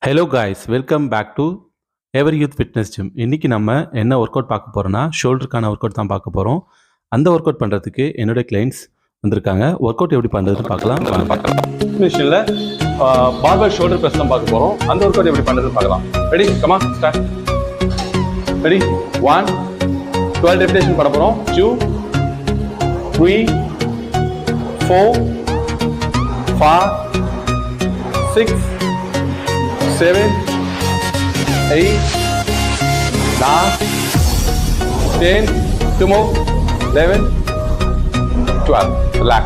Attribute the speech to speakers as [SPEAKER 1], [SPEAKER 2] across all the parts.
[SPEAKER 1] Hello guys, welcome back to our youth fitness gym. இன்றைக்கி நம்ம என்ன ஒர்க் அவுட் பார்க்க போகிறோன்னா ஷோல்டருக்கான ஒர்க் அவுட் தான் பார்க்க போகிறோம். அந்த ஒர்க் அவுட் பண்ணுறதுக்கு என்னுடைய கிளைண்ட்ஸ் வந்திருக்காங்க. ஒர்க் அவுட் எப்படி பண்ணுறதுன்னு பார்க்கலாம்.
[SPEAKER 2] மிஷினில் பார்பல் ஷோல்டர் ப்ரெஸ் தான் பார்க்க போகிறோம். அந்த ஒர்க் அவுட் எப்படி பண்ணுறதுன்னு பார்க்கலாம். Ready, comma start. Ready, 1 12 repetition பண்ண போகிறோம். 2 3 4 5 6 7 8 9 10 2 more 11 12. Relax.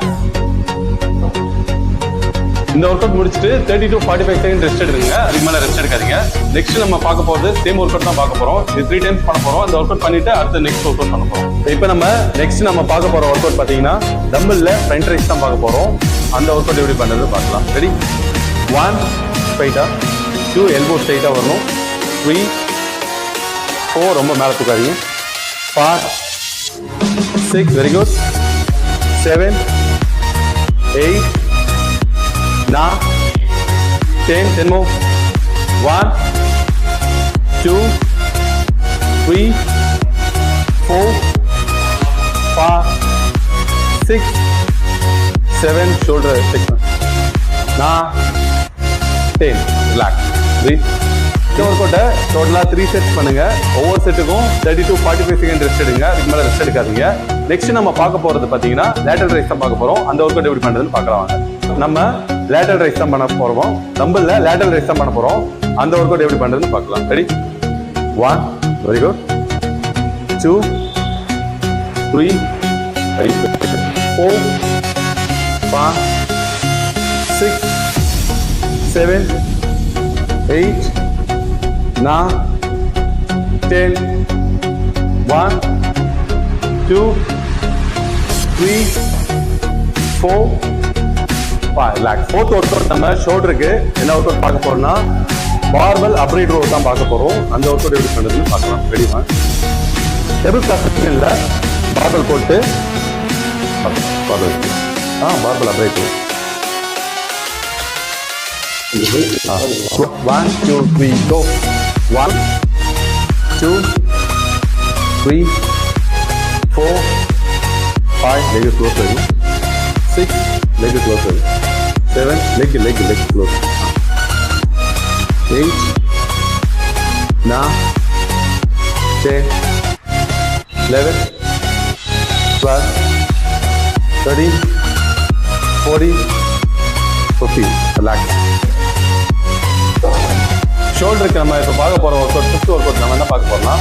[SPEAKER 2] இந்த ஒர்க் அவுட் முடிச்சுட்டு 30 to 45 செகண்ட் ரெஸ்ட் எடுங்க. அதுக்கு மேலே ரெஸ்ட் எடுக்காதீங்க. நெக்ஸ்ட் நம்ம பார்க்க போகிறது சேம் ஒர்க் அவுட் தான் பார்க்க போகிறோம். இது 3 டைம்ஸ் பண்ண போகிறோம். அந்த ஒர்க் அவுட் பண்ணிட்டு அடுத்த நெக்ஸ்ட் ஒர்க் அவுட் பண்ண போகிறோம். இப்போ நம்ம பார்க்க போகிற ஒர்க் அவுட் பார்த்தீங்கன்னா டம்பிளில் ஃப்ரண்ட் ரைஸ் தான் பார்க்க போகிறோம். அந்த ஒர்க் அவுட் எப்படி பண்ணுறது பார்க்கலாம். ரெடி, 1 ஸ்ட்ரைட்டாக, 2 எல்போ ஸ்ட்ரைட்டாக வரணும், 3 4 ரொம்ப மேலே தூக்காதீங்க, 5 6 very good, 7 8 9 10 more, 1 2 3 4 5 6 7 shoulder extension, 9 10. Relax. இந்த ஒர்க் அவுட்டை டோட்டலாக 3 செட்ஸ் பண்ணுங்க. ஒவ்வொரு செட்டுக்கும் 30 to 45 செகண்ட் ரெஸ்ட் எடுங்க. அதுக்கு மேலே ரெஸ்ட் எடுக்காதீங்க. நெக்ஸ்ட் நம்ம பார்க்க போகிறது பார்த்தீங்கன்னா லேட்டரல் ரைஸ் தான் பார்க்க போகிறோம். அந்த ஒர்க் அவுட் எப்படி பண்ணுறதுன்னு பார்க்கலாம் வாங்க. நம்ம லேட்டரல் ரைஸ் தான் பண்ண போகிறோம். டம்பிளில் லேட்டரல் ரைஸ் தான் பண்ண போகிறோம். அந்த ஒர்க் அவுட் எப்படி பண்ணுறதுன்னு பார்க்கலாம். Ready, 1 very good, 2 3 4 5 6 7 8 9 10 1 2 3 4 5. Relax. Fourth work out நம்ம ஷோல்டருக்கு என்ன ஒர்க் அவுட் பார்க்க போறோம்னா பார்பல் அப்ரைட் ரோw தான் பார்க்க போறோம். அந்த ஒர்க் அவுட் எப்படி பண்ணுறதுன்னு பார்க்கலாம். ரெடிமா, டேபிள் கிளாஸ் பார்பல் போட்டு barbell upright ரோw 1 2 3 go, 1 2 3 4 5 leg close, 6 leg close, 7 leg close, 8 9 10 11 12 13 14 15. Relax. ஷோல்டருக்கு நம்ம இப்போ பார்க்க போகிற work out, fifth work out நம்ம என்ன பார்க்க போகிறோம்னா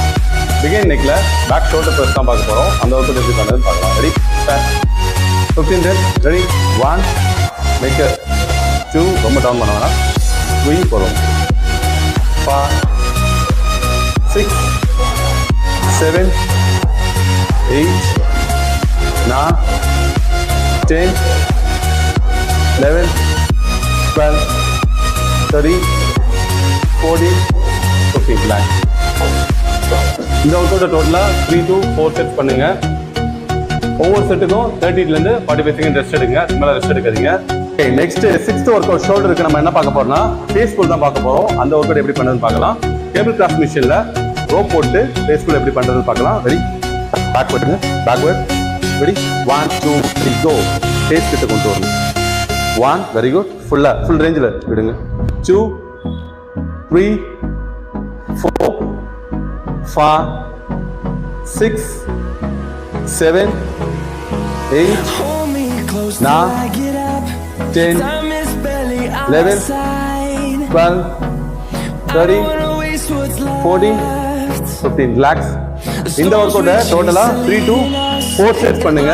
[SPEAKER 2] பிகைன் நெக்கில் பேக் ஷோல்டர் ப்ரெஸ் தான் பார்க்க போகிறோம். அந்த ஒர்க் அவுட் எப்படி பண்ணுறதுன்னு பார்க்கலாம். Ready, 15 reps. ரெடி, 1 நெக்கு, 2 ரொம்ப டவுன் பண்ண வேணாம், 3 போகிறோம், 5 6 7 8 9 10 11 12 13 14 15. ரிலாக்ஸ். இந்த ஒர்க் அவுட்டை டோட்டலாக 3 to 4 செட்ஸ் பண்ணுங்க. ஒவ்வொரு செட்டுக்கும் 30 to 45 செகண்ட் ரெஸ்ட் எடுங்க. அதுக்கு மேலே ரெஸ்ட் எடுக்காதீங்க. நெக்ஸ்ட் 6th ஒர்க் அவுட் ஷோல்டருக்கு நம்ம என்ன பார்க்க போறோம்னா ஃபேஸ் புல் தான் பார்க்க போறோம். அந்த ஒர்க் அவுட் எப்படி பண்ணுறதுன்னு பார்க்கலாம். டேபிள் கிளாஸ் மிஷினில் ரோப் போட்டு ஃபேஸ் புல் எப்படி பண்ணுறதுன்னு பார்க்கலாம். Ready, backward. ரெடி, 1 2 3 கோ. ஃபேஸ் கிட்ட கொண்டு வரணும். 1 வெரி குட், ஃபுல் ரேஞ்சில் விடுங்க. 2 3 4 5 6 7 8 9 10 11 12 13 14 15. ரிலாக்ஸ். இந்த ஒர்க் அவுட்டை டோட்டலாக 3 to 4 செட்ஸ் பண்ணுங்க.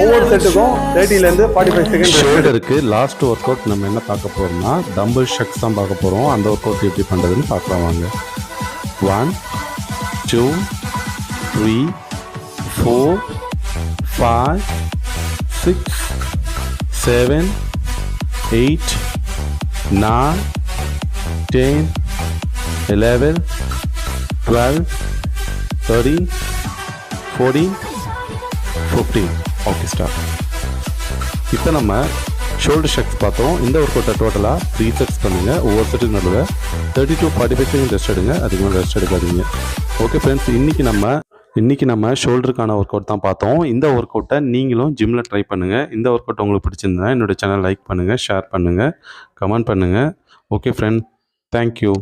[SPEAKER 2] ஒவ்வொரு செட்டுக்கும் 30 to 45 செகண்ட்.
[SPEAKER 1] ஷோல்டருக்கு லாஸ்ட் ஒர்க் அவுட் நம்ம என்ன பார்க்க போகிறோம்னா டம்பிள் ஷக்ஸ் தான் பார்க்க போகிறோம். அந்த ஒர்க் அவுட் எப்படி பண்ணுறதுன்னு பார்க்கலாம் வாங்க. 1 2 3 4 5 6 7 8 9 10 11 12 13 14 15. Okay, start. இப்போ நம்ம ஷோல்டர் செக்ஸ் பார்த்தோம். இந்த ஒர்க் அவுட்டை டோட்டலாக 3 செட்ஸ் பண்ணுங்கள். ஒவ்வொரு செட்டுக்கு நடுவில் 30 to 45 செகண்ட் ரெஸ்ட் எடுங்க. அதிகமாக ரெஸ்ட் எடுக்காதீங்க. ஓகே ஃப்ரெண்ட்ஸ், இன்றைக்கி நம்ம ஷோல்டருக்கான ஒர்க் அவுட் தான் பார்த்தோம். இந்த ஒர்க் அவுட்டை நீங்களும் ஜிம்மில் ட்ரை பண்ணுங்கள். இந்த ஒர்க் அவுட் உங்களுக்கு பிடிச்சிருந்தா என்னோடய சேனல் லைக் பண்ணுங்கள், ஷேர் பண்ணுங்கள், கமெண்ட் பண்ணுங்கள். Okay friend, thank you.